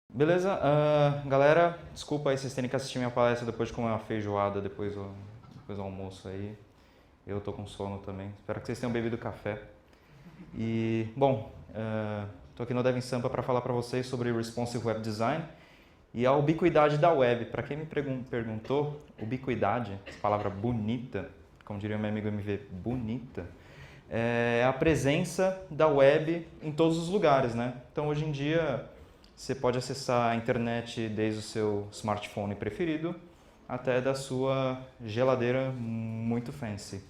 Beleza? Galera, desculpa aí vocês terem que assistir minha palestra depois de comer uma feijoada depois do almoço aí. Eu tô com sono também. Espero que vocês tenham bebido café. E, bom, tô aqui no Devin Sampa para falar para vocês sobre Responsive Web Design e a ubiquidade da web. Para quem me perguntou, ubiquidade, essa palavra bonita, como diria meu amigo MV, bonita, é a presença da web em todos os lugares, né? Então, hoje em dia, você pode acessar a internet desde o seu smartphone preferido até da sua geladeira muito fancy.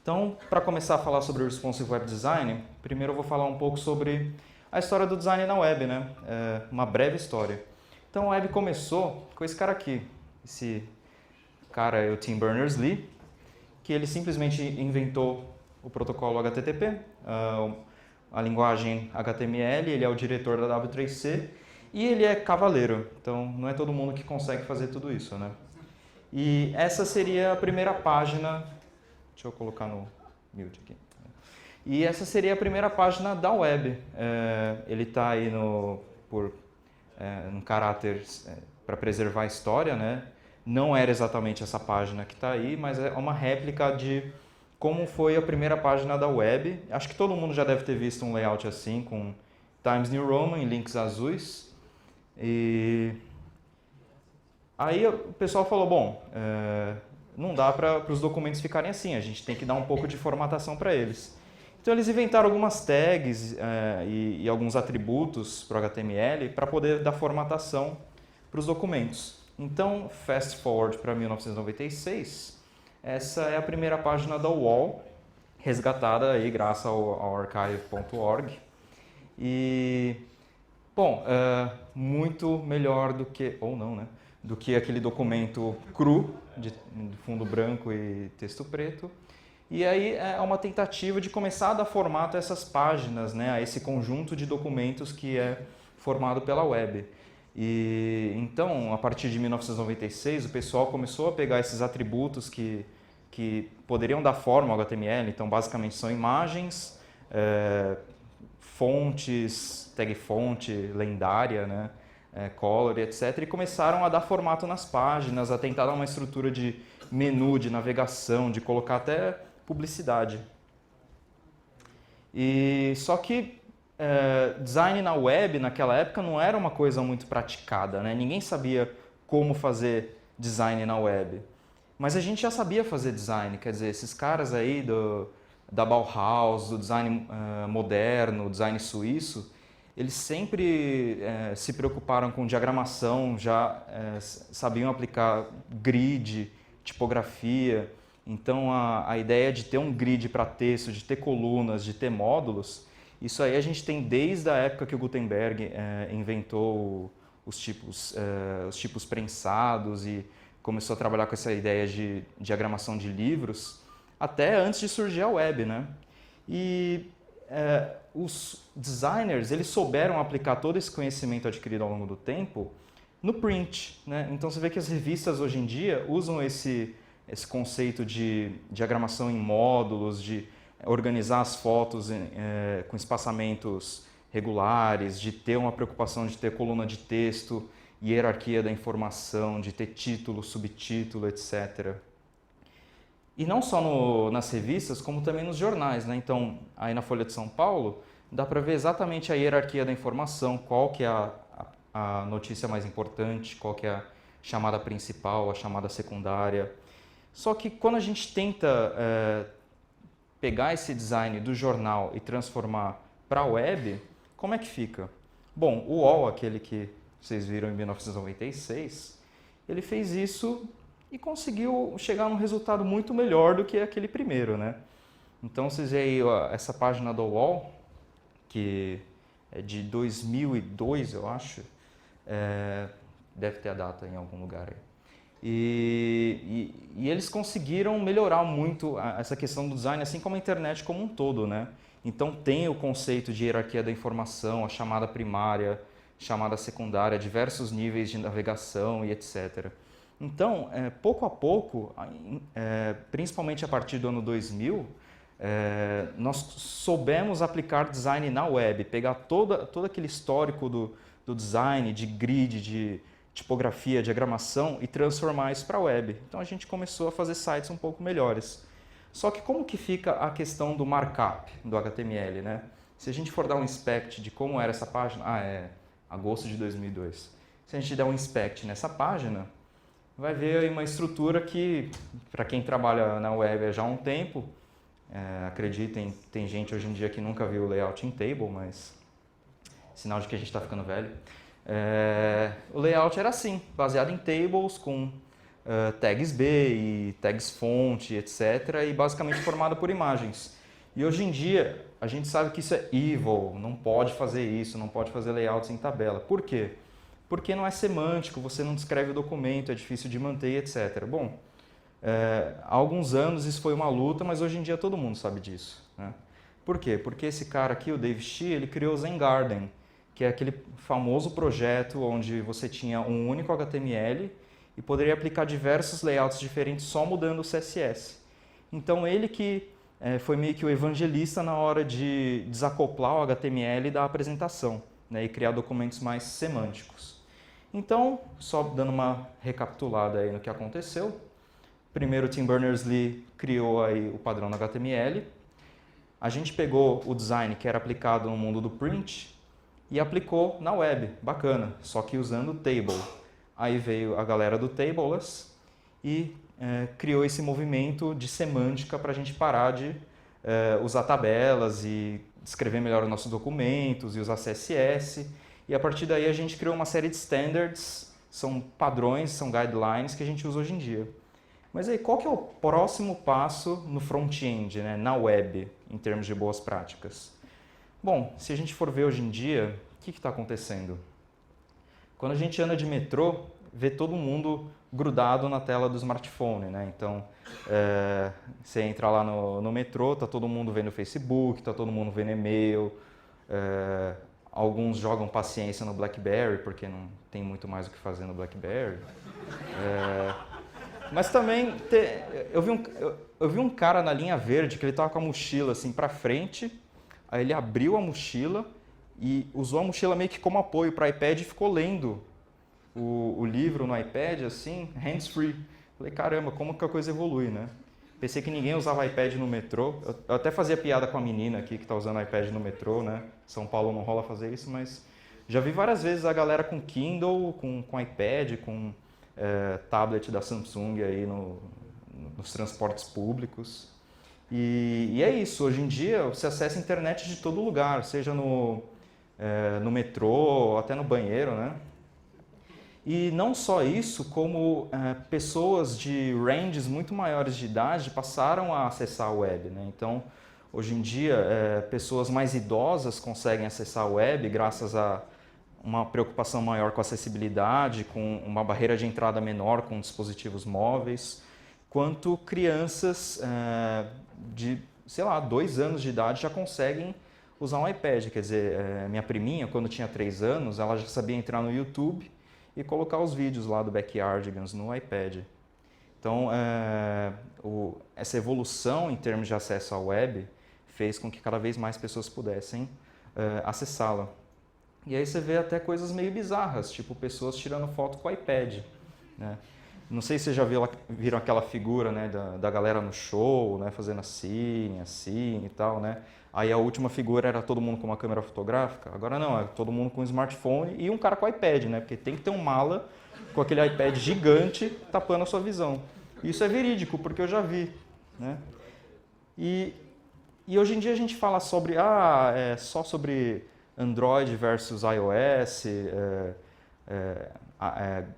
Então, para começar a falar sobre o Responsive Web Design, primeiro eu vou falar um pouco sobre a história do design na web, né? Uma breve história. Então, a web começou com esse cara aqui. Esse cara é o Tim Berners-Lee, que ele simplesmente inventou o protocolo HTTP, a linguagem HTML, ele é o diretor da W3C e ele é cavaleiro, então não é todo mundo que consegue fazer tudo isso, né? E essa seria a primeira página, deixa eu colocar no mute aqui. E essa seria a primeira página da web. Ele está aí um caráter para preservar a história, né? Não era exatamente essa página que está aí, mas é uma réplica de como foi a primeira página da web. Acho que todo mundo já deve ter visto um layout assim, com Times New Roman e links azuis. E aí o pessoal falou, bom, não dá para os documentos ficarem assim, a gente tem que dar um pouco de formatação para eles. Então eles inventaram algumas tags e alguns atributos para o HTML para poder dar formatação para os documentos. Então, fast forward para 1996, essa é a primeira página da UOL, resgatada aí graças ao archive.org. E, bom, muito melhor do que, ou não, né? Do que aquele documento cru, de fundo branco e texto preto. E aí é uma tentativa de começar a dar formato a essas páginas, né? A esse conjunto de documentos que é formado pela web. E então, a partir de 1996, o pessoal começou a pegar esses atributos que poderiam dar forma ao HTML. Então, basicamente, são imagens, fontes, tag fonte lendária, né? Color, etc. E começaram a dar formato nas páginas, a tentar dar uma estrutura de menu, de navegação, de colocar até publicidade. E só que design na web naquela época não era uma coisa muito praticada, né? Ninguém sabia como fazer design na web. Mas a gente já sabia fazer design, quer dizer, esses caras aí da Bauhaus, do design moderno, design suíço, eles sempre se preocuparam com diagramação, já sabiam aplicar grid, tipografia. Então a ideia de ter um grid para texto, de ter colunas, de ter módulos, isso aí a gente tem desde a época que o Gutenberg inventou os tipos prensados e começou a trabalhar com essa ideia de diagramação de livros, até antes de surgir a web, né? E os designers, eles souberam aplicar todo esse conhecimento adquirido ao longo do tempo no print, né? Então você vê que as revistas hoje em dia usam esse conceito de diagramação em módulos, de organizar as fotos com espaçamentos regulares, de ter uma preocupação de ter coluna de texto, hierarquia da informação, de ter título, subtítulo, etc. E não só nas revistas, como também nos jornais, né? Então, aí na Folha de São Paulo, dá para ver exatamente a hierarquia da informação, qual que é a notícia mais importante, qual que é a chamada principal, a chamada secundária. Só que quando a gente tenta pegar esse design do jornal e transformar para a web, como é que fica? Bom, o UOL, aquele que vocês viram em 1996, ele fez isso e conseguiu chegar num resultado muito melhor do que aquele primeiro, né? Então vocês veem aí essa página do UOL, que é de 2002, eu acho, deve ter a data em algum lugar aí. E eles conseguiram melhorar muito essa questão do design, assim como a internet como um todo, né? Então tem o conceito de hierarquia da informação, a chamada primária, chamada secundária, diversos níveis de navegação e etc. Então, pouco a pouco, principalmente a partir do ano 2000, nós soubemos aplicar design na web, pegar todo aquele histórico do design, de grid, de tipografia, diagramação e transformar isso para a web. Então a gente começou a fazer sites um pouco melhores. Só que como que fica a questão do markup do HTML, né? Se a gente for dar um inspect de como era essa página, é agosto de 2002. Se a gente der um inspect nessa página, vai ver aí uma estrutura que, para quem trabalha na web já há um tempo, acreditem, tem gente hoje em dia que nunca viu o layout em table, mas sinal de que a gente está ficando velho. O layout era assim, baseado em tables com tags B e tags fonte, etc. e basicamente formado por imagens. E hoje em dia a gente sabe que isso é evil, não pode fazer isso, não pode fazer layouts em tabela. Por quê? Porque não é semântico, você não descreve o documento, é difícil de manter, etc. Bom, há alguns anos isso foi uma luta, mas hoje em dia todo mundo sabe disso, né? Por quê? Porque esse cara aqui, o Dave Shi, ele criou o Zen Garden, que é aquele famoso projeto onde você tinha um único HTML e poderia aplicar diversos layouts diferentes só mudando o CSS. Então ele que foi meio que o evangelista na hora de desacoplar o HTML da apresentação, né, e criar documentos mais semânticos. Então, só dando uma recapitulada aí no que aconteceu. Primeiro, o Tim Berners-Lee criou aí o padrão do HTML. A gente pegou o design que era aplicado no mundo do print e aplicou na web, bacana, só que usando o table. Aí veio a galera do tableless e criou esse movimento de semântica para a gente parar de usar tabelas e escrever melhor os nossos documentos e usar CSS. E a partir daí a gente criou uma série de standards, são padrões, são guidelines que a gente usa hoje em dia. Mas aí, qual que é o próximo passo no front-end, né, na web, em termos de boas práticas? Bom, se a gente for ver hoje em dia, o que está acontecendo? Quando a gente anda de metrô, vê todo mundo grudado na tela do smartphone, né? Então, você entra lá no metrô, tá todo mundo vendo Facebook, tá todo mundo vendo e-mail, alguns jogam paciência no BlackBerry, porque não tem muito mais o que fazer no BlackBerry. Mas também, eu vi um cara na linha verde que ele tava com a mochila assim para frente, aí ele abriu a mochila e usou a mochila meio que como apoio para iPad e ficou lendo o livro no iPad, assim, hands-free. Falei, caramba, como que a coisa evolui, né? Pensei que ninguém usava iPad no metrô. Eu até fazia piada com a menina aqui que está usando iPad no metrô, né? São Paulo não rola fazer isso, mas já vi várias vezes a galera com Kindle, com iPad, com tablet da Samsung aí nos transportes públicos. E é isso, hoje em dia você acessa a internet de todo lugar, seja no metrô, até no banheiro, né? E não só isso, como pessoas de ranges muito maiores de idade passaram a acessar a web, né? Então, hoje em dia, pessoas mais idosas conseguem acessar a web graças a uma preocupação maior com a acessibilidade, com uma barreira de entrada menor com dispositivos móveis, quanto crianças de, sei lá, 2 anos de idade já conseguem usar um iPad. Quer dizer, minha priminha, quando tinha 3 anos, ela já sabia entrar no YouTube e colocar os vídeos lá do Backyardigans no iPad. Então, essa evolução em termos de acesso à web fez com que cada vez mais pessoas pudessem acessá-la. E aí você vê até coisas meio bizarras, tipo pessoas tirando foto com o iPad, né? Não sei se você já viram aquela figura, né, da galera no show, né, fazendo assim e tal, né? Aí a última figura era todo mundo com uma câmera fotográfica. Agora não, é todo mundo com um smartphone e um cara com iPad, né? Porque tem que ter um mala com aquele iPad gigante tapando a sua visão. Isso é verídico, porque eu já vi, né? E hoje em dia a gente fala sobre, só sobre Android versus iOS,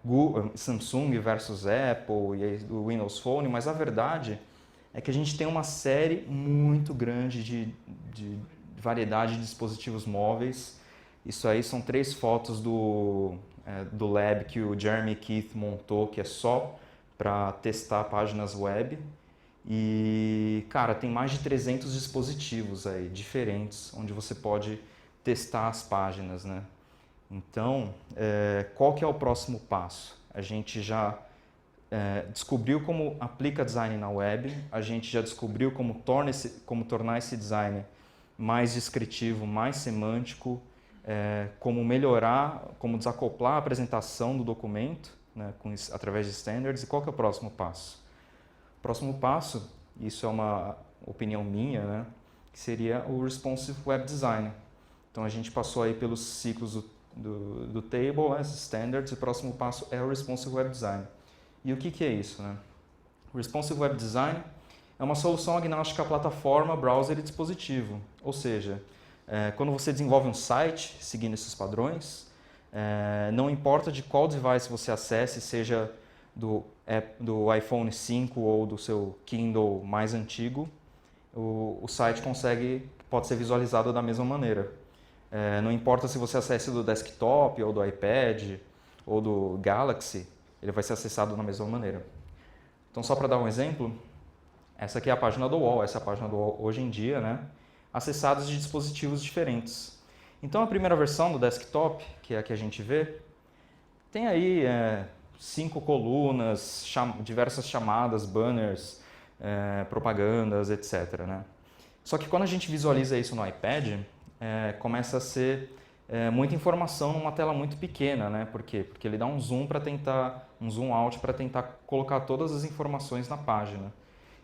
Google, Samsung versus Apple e o Windows Phone, mas a verdade é que a gente tem uma série muito grande de variedade de dispositivos móveis. Isso aí são 3 fotos do lab que o Jeremy Keith montou, que é só para testar páginas web. E, cara, tem mais de 300 dispositivos aí diferentes, onde você pode testar as páginas, né? Então, qual que é o próximo passo? A gente já descobriu como aplica design na web, a gente já descobriu como tornar esse design mais descritivo, mais semântico, como melhorar, como desacoplar a apresentação do documento, né, através de standards. E qual que é o próximo passo? O próximo passo, isso é uma opinião minha, né, que seria o Responsive Web Design. Então a gente passou aí pelos ciclos do Table, as Standards, e o próximo passo é o Responsive Web Design. E o que é isso, né? O Responsive Web Design é uma solução agnóstica à plataforma, browser e dispositivo. Ou seja, quando você desenvolve um site seguindo esses padrões, não importa de qual device você acesse, seja do iPhone 5 ou do seu Kindle mais antigo, o site pode ser visualizado da mesma maneira. Não importa se você acesse do desktop, ou do iPad, ou do Galaxy, ele vai ser acessado da mesma maneira. Então, só para dar um exemplo, essa aqui é a página do UOL, essa é a página do UOL hoje em dia, né? Acessadas de dispositivos diferentes. Então, a primeira versão do desktop, que é a que a gente vê, tem aí 5 colunas, diversas chamadas, banners, propagandas, etc., né? Só que quando a gente visualiza isso no iPad, começa a ser muita informação numa tela muito pequena, né? Por quê? Porque ele dá um zoom out para tentar colocar todas as informações na página.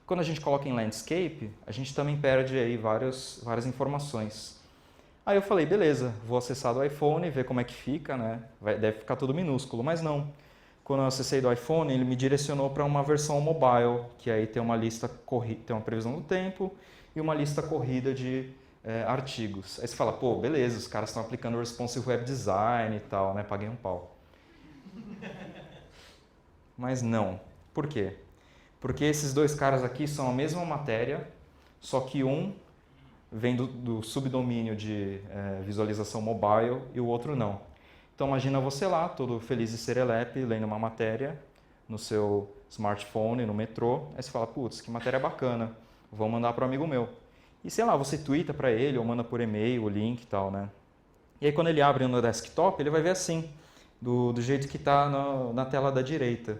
Quando a gente coloca em landscape, a gente também perde aí várias informações. Aí eu falei, beleza, vou acessar do iPhone, ver como é que fica, né? Deve ficar tudo minúsculo, mas não. Quando eu acessei do iPhone, ele me direcionou para uma versão mobile, que aí tem uma tem uma previsão do tempo e uma lista corrida de artigos. Aí você fala, pô, beleza, os caras estão aplicando Responsive Web Design e tal, né? Paguei um pau. Mas não. Por quê? Porque esses dois caras aqui são a mesma matéria, só que um vem do subdomínio de visualização mobile e o outro não. Então imagina você lá, todo feliz e serelepe, lendo uma matéria no seu smartphone, no metrô, aí você fala, putz, que matéria bacana, vou mandar para um amigo meu. E sei lá, você twitta para ele ou manda por e-mail o link e tal, né? E aí quando ele abre no desktop, ele vai ver assim, do jeito que está na tela da direita.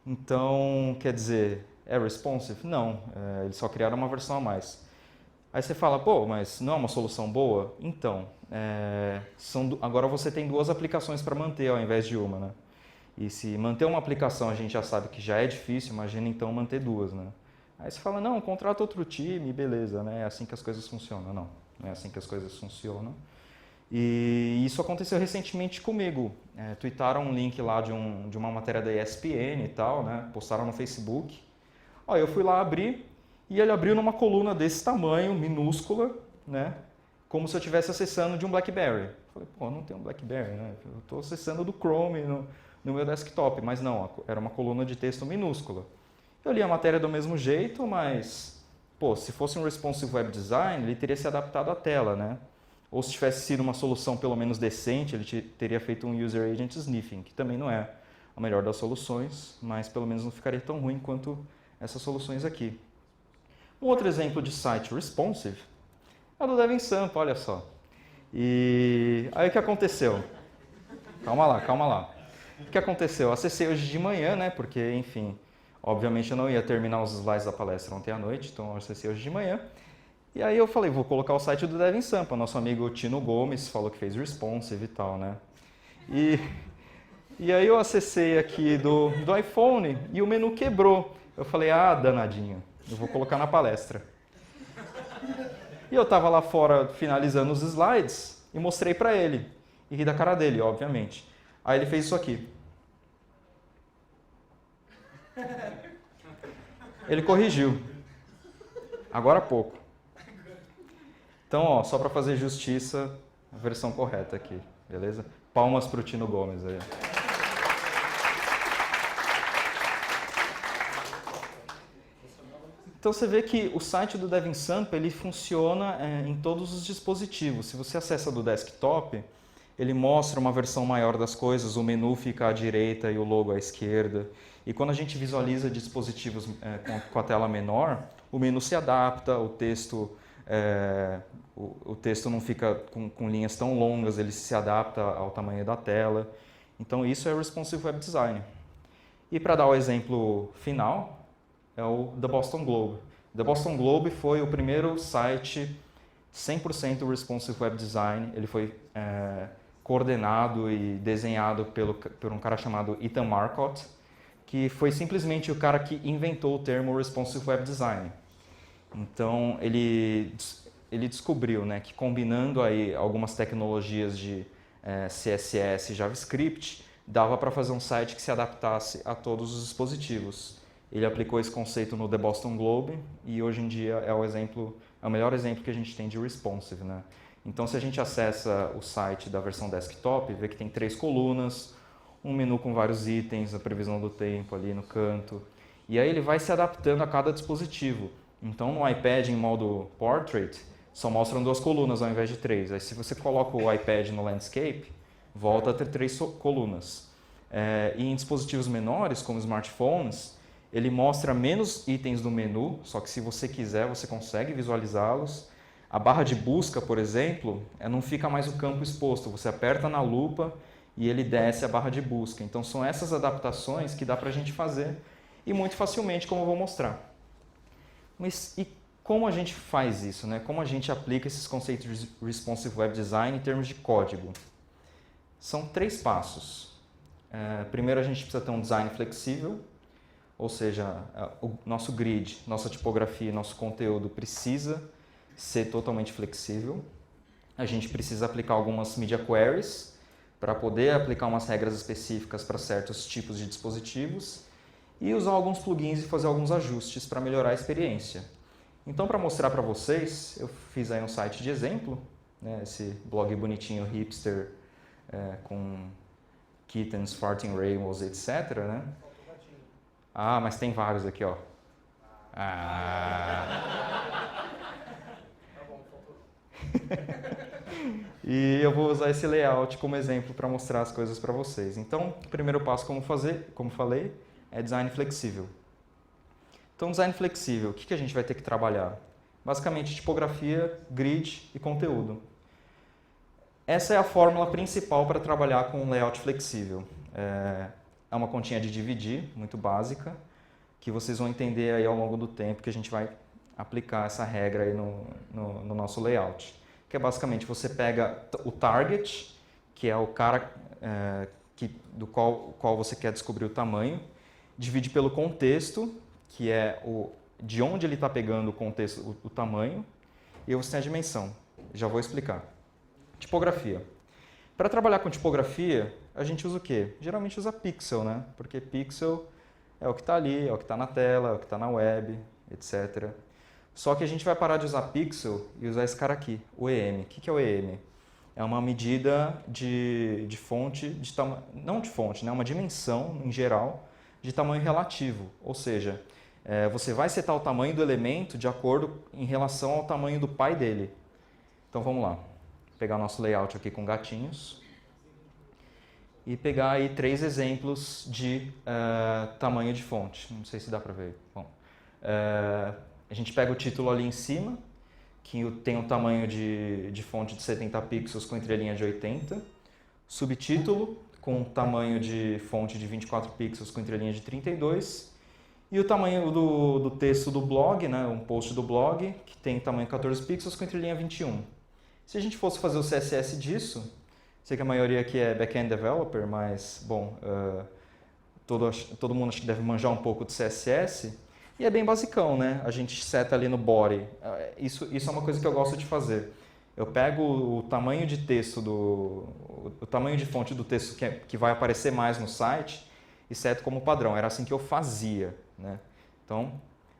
Então, quer dizer, é responsive? Não, eles só criaram uma versão a mais. Aí você fala, pô, mas não é uma solução boa? Então, agora você tem 2 aplicações para manter ao invés de uma, né? E se manter uma aplicação a gente já sabe que já é difícil, imagina então manter 2, né? Aí você fala, não, contrata outro time, beleza, né? É assim que as coisas funcionam. Não é assim que as coisas funcionam. E isso aconteceu recentemente comigo. Tweetaram um link lá de uma matéria da ESPN e tal, né? Postaram no Facebook. Ó, eu fui lá abrir e ele abriu numa coluna desse tamanho, minúscula, né? Como se eu estivesse acessando de um BlackBerry. Eu falei, pô, não tem um BlackBerry, né? Eu estou acessando do Chrome no meu desktop, mas não, era uma coluna de texto minúscula. Eu li a matéria do mesmo jeito, mas, pô, se fosse um Responsive Web Design, ele teria se adaptado à tela, né? Ou se tivesse sido uma solução pelo menos decente, ele teria feito um User Agent Sniffing, que também não é a melhor das soluções, mas pelo menos não ficaria tão ruim quanto essas soluções aqui. Um outro exemplo de site responsive é o do Devin Sampa, olha só. E aí o que aconteceu? Calma lá. O que aconteceu? Eu acessei hoje de manhã, né? Porque, enfim, obviamente eu não ia terminar os slides da palestra ontem à noite, então eu acessei hoje de manhã. E aí eu falei, vou colocar o site do Devin Sampa, nosso amigo Tino Gomes falou que fez responsive e tal, né? E aí eu acessei aqui do iPhone e o menu quebrou. Eu falei, danadinho, eu vou colocar na palestra. E eu tava lá fora finalizando os slides e mostrei pra ele. E ri da cara dele, obviamente. Aí ele fez isso aqui. Ele corrigiu. Agora há pouco. Então, ó, só para fazer justiça, a versão correta aqui, beleza? Palmas para o Tino Gomes aí. Então você vê que o site do Devin Sampa, ele funciona em todos os dispositivos. Se você acessa do desktop, ele mostra uma versão maior das coisas, o menu fica à direita e o logo à esquerda. E quando a gente visualiza dispositivos com a tela menor, o menu se adapta, o texto não fica com linhas tão longas, ele se adapta ao tamanho da tela. Então isso é Responsive Web Design. E para dar o exemplo final, é o The Boston Globe. The Boston Globe foi o primeiro site 100% Responsive Web Design. Ele foi coordenado e desenhado por um cara chamado Ethan Marcotte, que foi simplesmente o cara que inventou o termo Responsive Web Design. Então, ele descobriu, né, que combinando aí algumas tecnologias de CSS e JavaScript, dava para fazer um site que se adaptasse a todos os dispositivos. Ele aplicou esse conceito no The Boston Globe e hoje em dia é o melhor exemplo que a gente tem de responsive, né? Então, se a gente acessa o site da versão desktop, vê que tem 3 colunas, um menu com vários itens, a previsão do tempo ali no canto. E aí ele vai se adaptando a cada dispositivo. Então, no iPad em modo Portrait, só mostram 2 colunas ao invés de 3. Aí, se você coloca o iPad no Landscape, volta a ter 3 colunas. E em dispositivos menores, como smartphones, ele mostra menos itens do menu, só que se você quiser, você consegue visualizá-los. A barra de busca, por exemplo, não fica mais o campo exposto. Você aperta na lupa e ele desce a barra de busca. Então, são essas adaptações que dá para a gente fazer e muito facilmente, como eu vou mostrar. Mas e como a gente faz isso, né? Como a gente aplica esses conceitos de Responsive Web Design em termos de código? São 3 passos. Primeiro, a gente precisa ter um design flexível, ou seja, o nosso grid, nossa tipografia, nosso conteúdo precisa ser totalmente flexível. A gente precisa aplicar algumas media queries para poder aplicar umas regras específicas para certos tipos de dispositivos e usar alguns plugins e fazer alguns ajustes para melhorar a experiência. Então, para mostrar para vocês, eu fiz aí um site de exemplo, né, esse blog bonitinho, hipster, com kittens, farting rainbows, etc. Né? Ah, mas tem vários aqui, ó. E eu vou usar esse layout como exemplo para mostrar as coisas para vocês. Então, o primeiro passo, como falei, é design flexível. Então, design flexível, o que a gente vai ter que trabalhar? Basicamente, tipografia, grid e conteúdo. Essa é a fórmula principal para trabalhar com um layout flexível. É uma continha de dividir, muito básica, que vocês vão entender aí ao longo do tempo que a gente vai aplicar essa regra aí no nosso layout. Que é basicamente, você pega o target, que é o cara do qual você quer descobrir o tamanho, divide pelo contexto, que é de onde ele está pegando o contexto, o tamanho, e você tem a dimensão. Já vou explicar. Tipografia. Para trabalhar com tipografia, a gente usa o quê? Geralmente usa pixel, né? Porque pixel é o que está ali, é o que está na tela, é o que está na web, etc. Só que a gente vai parar de usar pixel e usar esse cara aqui, o EM. O que é o EM? É uma medida de fonte, não de fonte, né? Uma dimensão, em geral, de tamanho relativo. Ou seja, você vai setar o tamanho do elemento de acordo em relação ao tamanho do pai dele. Então vamos lá. Vou pegar o nosso layout aqui com gatinhos. E pegar aí 3 exemplos de tamanho de fonte. Não sei se dá para ver. Bom, a gente pega o título ali em cima, que tem um tamanho de fonte de 70 pixels com entrelinha de 80. Subtítulo, com tamanho de fonte de 24 pixels com entrelinha de 32. E o tamanho do texto do blog, né, um post do blog, que tem tamanho 14 pixels com entrelinha 21. Se a gente fosse fazer o CSS disso, sei que a maioria aqui é back-end developer, mas, bom, todo mundo acho que deve manjar um pouco de CSS. E é bem basicão, né? A gente seta ali no body. Isso é uma coisa que eu gosto de fazer. Eu pego o tamanho de texto, o tamanho de fonte do texto que vai aparecer mais no site e seto como padrão. Era assim que eu fazia, né? Então,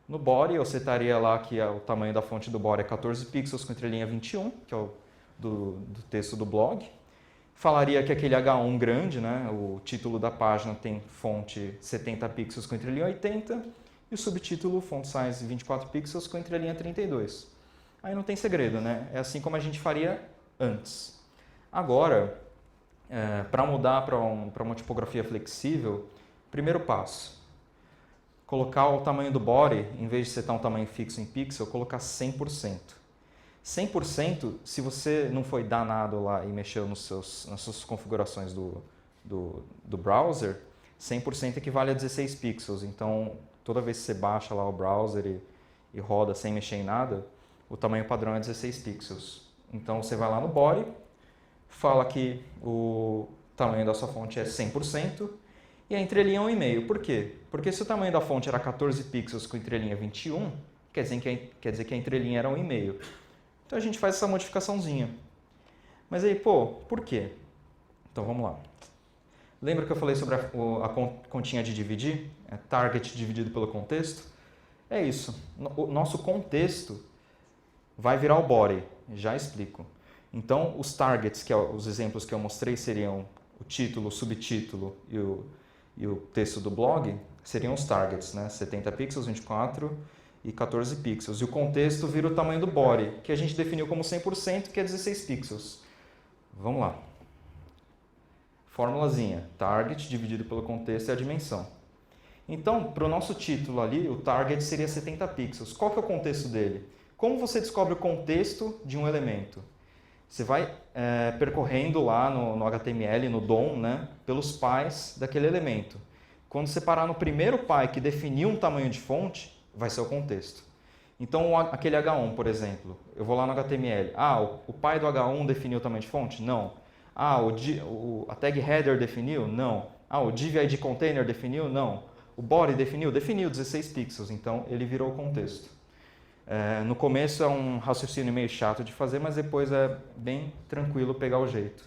no body eu setaria lá que o tamanho da fonte do body é 14 pixels com entrelinha 21, que é o do texto do blog. Falaria que aquele H1 grande, né? O título da página tem fonte 70 pixels com entrelinha 80 e o subtítulo font size 24 pixels com entrelinha 32. Aí não tem segredo, né? É assim como a gente faria antes. Agora, para mudar para uma tipografia flexível, primeiro passo, colocar o tamanho do body, em vez de setar um tamanho fixo em pixel, colocar 100%. 100%, se você não foi danado lá e mexeu nas suas configurações do browser, 100% equivale a 16 pixels. Então, toda vez que você baixa lá o browser e roda sem mexer em nada, o tamanho padrão é 16 pixels. Então você vai lá no body, fala que o tamanho da sua fonte é 100% e a entrelinha é 1,5. Por quê? Porque se o tamanho da fonte era 14 pixels com entrelinha 21, quer dizer que a entrelinha era 1,5. Então a gente faz essa modificaçãozinha. Mas aí, por quê? Então vamos lá. Lembra que eu falei sobre a continha de dividir? É target dividido pelo contexto? É isso. O nosso contexto vai virar o body. Já explico. Então, os targets, que os exemplos que eu mostrei, seriam o título, o subtítulo e o texto do blog, seriam os targets, né? 70 pixels, 24 e 14 pixels. E o contexto vira o tamanho do body, que a gente definiu como 100%, que é 16 pixels. Vamos lá. Formulazinha. Target dividido pelo contexto é a dimensão. Então, para o nosso título ali, o target seria 70 pixels. Qual que é o contexto dele? Como você descobre o contexto de um elemento? Você vai percorrendo lá no HTML, no DOM, né, pelos pais daquele elemento. Quando você parar no primeiro pai que definiu um tamanho de fonte, vai ser o contexto. Então, aquele H1, por exemplo, eu vou lá no HTML. Ah, o pai do H1 definiu o tamanho de fonte? Não. Ah, a tag header definiu? Não. Ah, o div id container definiu? Não. O body definiu? Definiu 16 pixels, então ele virou o contexto. No começo é um raciocínio meio chato de fazer, mas depois é bem tranquilo pegar o jeito.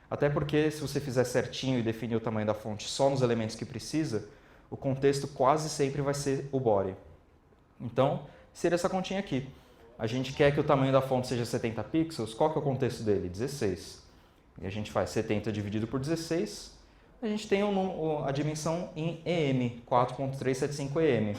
Até porque se você fizer certinho e definir o tamanho da fonte só nos elementos que precisa, o contexto quase sempre vai ser o body. Então, seria essa continha aqui. A gente quer que o tamanho da fonte seja 70 pixels, qual que é o contexto dele? 16. E a gente faz 70 dividido por 16, a gente tem a dimensão em EM, 4.375 EM. O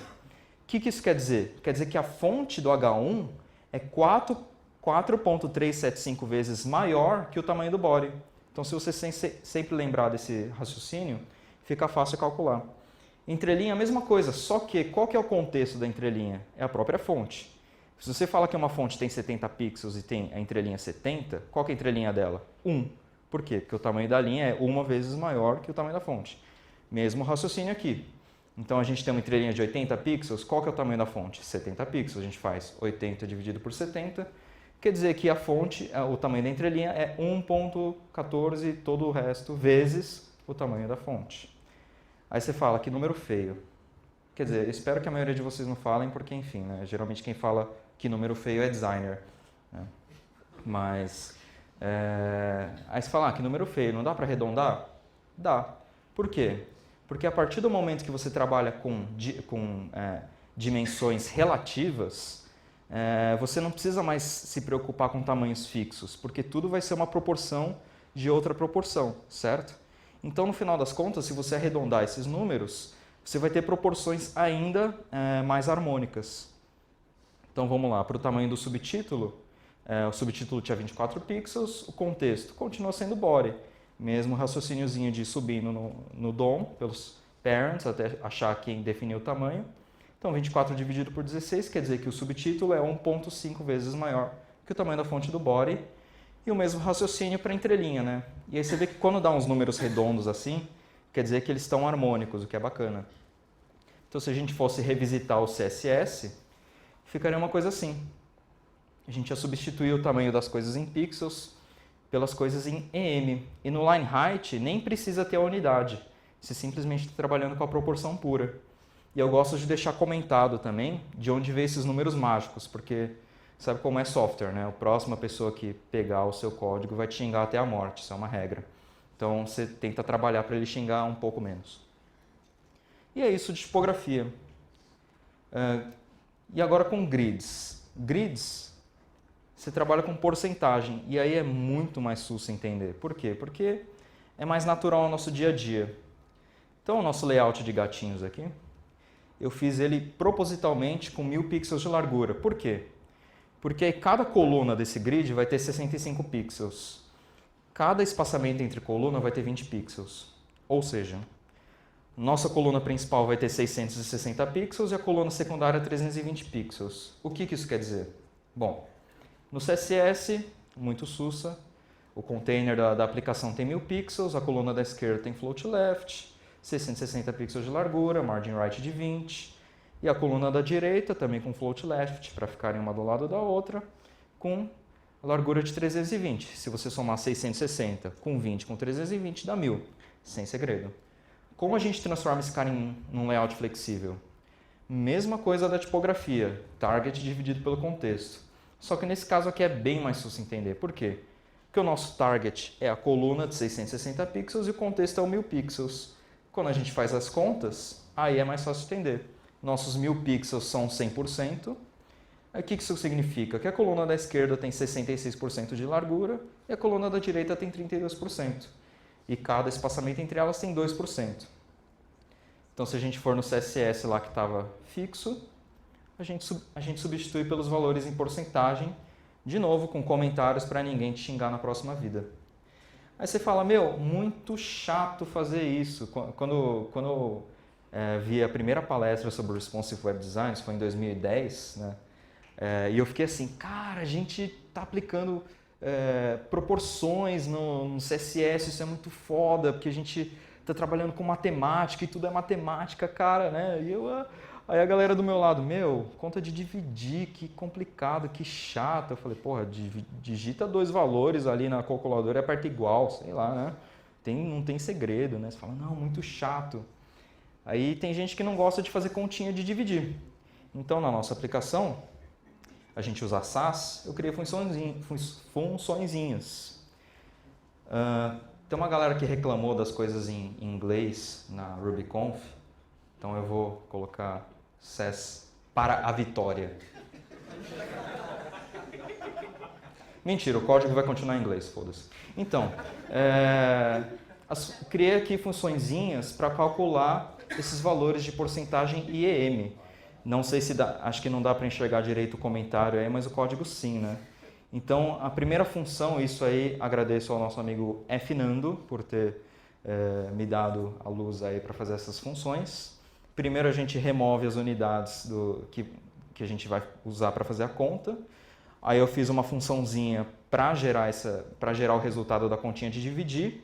que isso quer dizer? Quer dizer que a fonte do H1 é 4.375 vezes maior que o tamanho do body. Então, se você sempre lembrar desse raciocínio, fica fácil calcular. Entrelinha, a mesma coisa, só que qual que é o contexto da entrelinha? É a própria fonte. Se você fala que uma fonte tem 70 pixels e tem a entrelinha 70, qual que é a entrelinha dela? 1. Por quê? Porque o tamanho da linha é 1 vezes maior que o tamanho da fonte. Mesmo raciocínio aqui. Então, a gente tem uma entrelinha de 80 pixels, qual que é o tamanho da fonte? 70 pixels. A gente faz 80 dividido por 70, quer dizer que a fonte, o tamanho da entrelinha é 1.14, todo o resto, vezes o tamanho da fonte. Aí você fala, que número feio. Quer dizer, espero que a maioria de vocês não falem, porque, enfim, né? Geralmente quem fala que número feio é designer. Né? Mas, aí você fala, que número feio, não dá para arredondar? Dá. Por quê? Porque a partir do momento que você trabalha com dimensões relativas, você não precisa mais se preocupar com tamanhos fixos, porque tudo vai ser uma proporção de outra proporção, certo? Então, no final das contas, se você arredondar esses números, você vai ter proporções ainda mais harmônicas. Então, vamos lá, para o tamanho do subtítulo, o subtítulo tinha 24 pixels, o contexto continua sendo body. Mesmo raciocíniozinho de subindo no DOM, pelos parents, até achar quem definiu o tamanho. Então, 24 dividido por 16 quer dizer que o subtítulo é 1.5 vezes maior que o tamanho da fonte do body. E o mesmo raciocínio para a entrelinha, né? E aí você vê que quando dá uns números redondos assim, quer dizer que eles estão harmônicos, o que é bacana. Então, se a gente fosse revisitar o CSS, ficaria uma coisa assim. A gente ia substituir o tamanho das coisas em pixels pelas coisas em EM. E no line height nem precisa ter a unidade. Você simplesmente está trabalhando com a proporção pura. E eu gosto de deixar comentado também de onde vem esses números mágicos, porque sabe como é software, né? A próxima pessoa que pegar o seu código vai te xingar até a morte, isso é uma regra. Então você tenta trabalhar para ele xingar um pouco menos. E é isso de tipografia. E agora com grids. Grids, você trabalha com porcentagem, e aí é muito mais susto entender. Por quê? Porque é mais natural no nosso dia a dia. Então, o nosso layout de gatinhos aqui, eu fiz ele propositalmente com 1000 pixels de largura. Por quê? Porque aí cada coluna desse grid vai ter 65 pixels. Cada espaçamento entre coluna vai ter 20 pixels. Ou seja, nossa coluna principal vai ter 660 pixels e a coluna secundária 320 pixels. O que isso quer dizer? Bom, no CSS, muito sussa, o container da aplicação tem 1000 pixels, a coluna da esquerda tem float left, 660 pixels de largura, margin right de 20. E a coluna da direita também com float left, para ficarem uma do lado da outra, com a largura de 320. Se você somar 660 com 20 com 320, dá 1000, sem segredo. Como a gente transforma esse cara em um layout flexível? Mesma coisa da tipografia, target dividido pelo contexto. Só que nesse caso aqui é bem mais fácil entender. Por quê? Porque o nosso target é a coluna de 660 pixels e o contexto é o 1000 pixels. Quando a gente faz as contas, aí é mais fácil entender. Nossos 1000 pixels são 100%. O que isso significa? Que a coluna da esquerda tem 66% de largura e a coluna da direita tem 32%. E cada espaçamento entre elas tem 2%. Então, se a gente for no CSS lá que estava fixo, a gente substitui pelos valores em porcentagem, de novo com comentários para ninguém te xingar na próxima vida. Aí você fala, meu, muito chato fazer isso. Quando eu vi a primeira palestra sobre Responsive Web Design, isso foi em 2010, né? E eu fiquei assim, cara, a gente está aplicando proporções no CSS, isso é muito foda, porque a gente está trabalhando com matemática e tudo é matemática, cara, né? Aí a galera do meu lado, meu, conta de dividir, que complicado, que chato. Eu falei, porra, digita 2 valores ali na calculadora e aperta igual, sei lá, né? Não tem segredo, né? Você fala, não, muito chato. Aí tem gente que não gosta de fazer continha de dividir. Então, na nossa aplicação, a gente usa SAS, eu criei funçõezinhas. Tem uma galera que reclamou das coisas em inglês na RubyConf, então eu vou colocar SAS para a vitória. Mentira, o código vai continuar em inglês, foda-se. Então, criei aqui funçõezinhas para calcular esses valores de porcentagem IEM. Não sei se dá, acho que não dá para enxergar direito o comentário aí, mas o código sim, né? Então, a primeira função, isso aí agradeço ao nosso amigo Fnando por ter me dado a luz aí para fazer essas funções. Primeiro a gente remove as unidades que a gente vai usar para fazer a conta. Aí eu fiz uma funçãozinha para gerar o resultado da continha de dividir.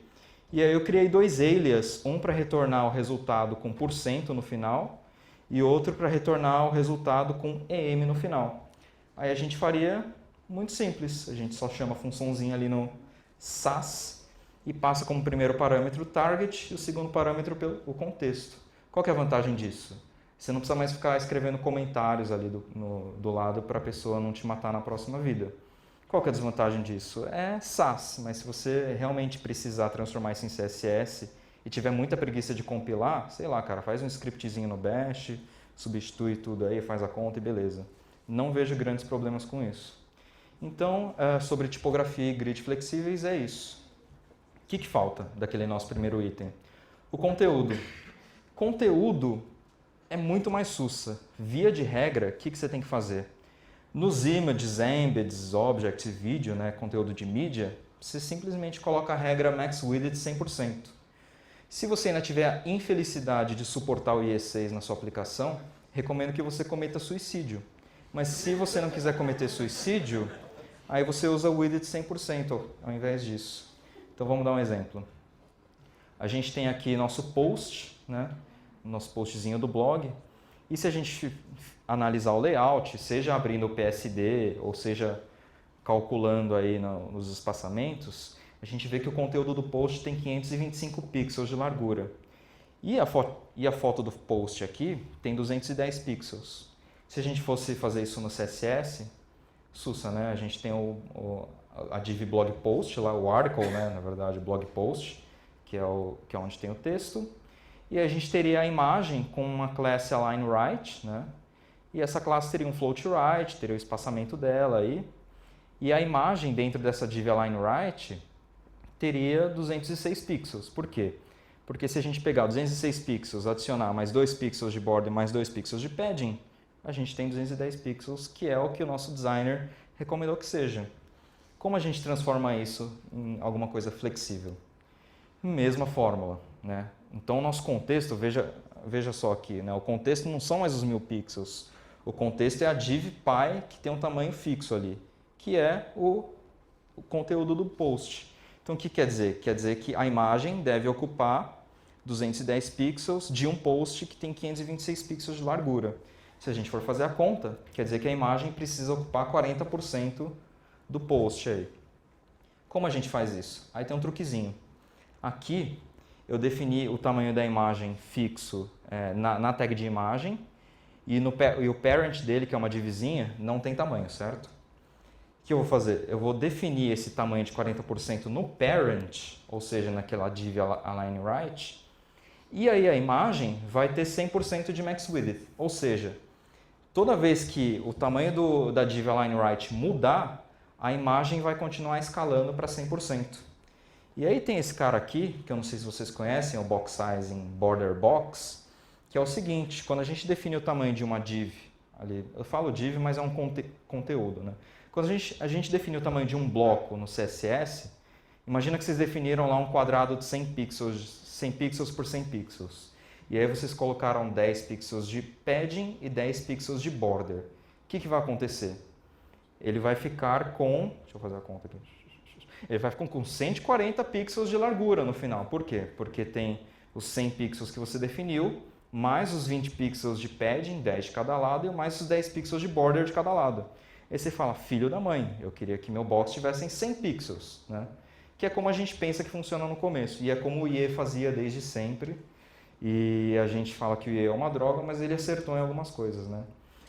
E aí eu criei 2 alias, um para retornar o resultado com % no final e outro para retornar o resultado com EM no final. Aí a gente faria muito simples, a gente só chama a funçãozinha ali no SAS e passa como primeiro parâmetro o target e o segundo parâmetro o contexto. Qual que é a vantagem disso? Você não precisa mais ficar escrevendo comentários ali do lado para a pessoa não te matar na próxima vida. Qual que é a desvantagem disso? É SAS, mas se você realmente precisar transformar isso em CSS e tiver muita preguiça de compilar, sei lá, cara, faz um scriptzinho no Bash, substitui tudo aí, faz a conta e beleza. Não vejo grandes problemas com isso. Então, sobre tipografia e grid flexíveis é isso. O que falta daquele nosso primeiro item? O conteúdo. Conteúdo é muito mais sussa. Via de regra, o que você tem que fazer? Nos images, embeds, objects e vídeo, né, conteúdo de mídia, você simplesmente coloca a regra max width 100%. Se você ainda tiver a infelicidade de suportar o IE6 na sua aplicação, recomendo que você cometa suicídio. Mas se você não quiser cometer suicídio, aí você usa o width 100% ao invés disso. Então vamos dar um exemplo. A gente tem aqui nosso post, né? Nosso postzinho do blog. E se a gente analisar o layout, seja abrindo o PSD ou seja calculando aí nos espaçamentos, a gente vê que o conteúdo do post tem 525 pixels de largura. E a foto do post aqui tem 210 pixels. Se a gente fosse fazer isso no CSS, sussa, né? A gente tem a div blog post, lá, o article, né? Na verdade, blog post, que é onde tem o texto. E a gente teria a imagem com uma classe align_right, né? E essa classe teria um float right, teria o espaçamento dela aí. E a imagem dentro dessa div align_right teria 206 pixels. Por quê? Porque se a gente pegar 206 pixels, adicionar mais 2 pixels de border e mais 2 pixels de padding, a gente tem 210 pixels, que é o que o nosso designer recomendou que seja. Como a gente transforma isso em alguma coisa flexível? Mesma fórmula, né? Então, o nosso contexto, veja só aqui, né? O contexto não são mais os 1000 pixels. O contexto é a div py que tem um tamanho fixo ali, que é o conteúdo do post. Então, o que quer dizer? Quer dizer que a imagem deve ocupar 210 pixels de um post que tem 526 pixels de largura. Se a gente for fazer a conta, quer dizer que a imagem precisa ocupar 40% do post aí. Como a gente faz isso? Aí tem um truquezinho. Aqui eu defini o tamanho da imagem fixo na tag de imagem e o parent dele, que é uma divzinha, não tem tamanho, certo? O que eu vou fazer? Eu vou definir esse tamanho de 40% no parent, ou seja, naquela div align right, e aí a imagem vai ter 100% de max width, ou seja, toda vez que o tamanho da div align right mudar, a imagem vai continuar escalando para 100%. E aí tem esse cara aqui, que eu não sei se vocês conhecem, o box sizing border box, que é o seguinte: quando a gente define o tamanho de uma div, ali, eu falo div, mas é um conteúdo, né? Quando a gente define o tamanho de um bloco no CSS, imagina que vocês definiram lá um quadrado de 100 pixels por 100 pixels. E aí vocês colocaram 10 pixels de padding e 10 pixels de border. O que vai acontecer? Ele vai ficar com... Deixa eu fazer a conta aqui. Ele vai ficar com 140 pixels de largura no final. Por quê? Porque tem os 100 pixels que você definiu, mais os 20 pixels de padding, 10 de cada lado, e mais os 10 pixels de border de cada lado. Aí você fala, filho da mãe, eu queria que meu box tivesse 100 pixels, né? Que é como a gente pensa que funciona no começo, e é como o IE fazia desde sempre, e a gente fala que o IE é uma droga, mas ele acertou em algumas coisas, né?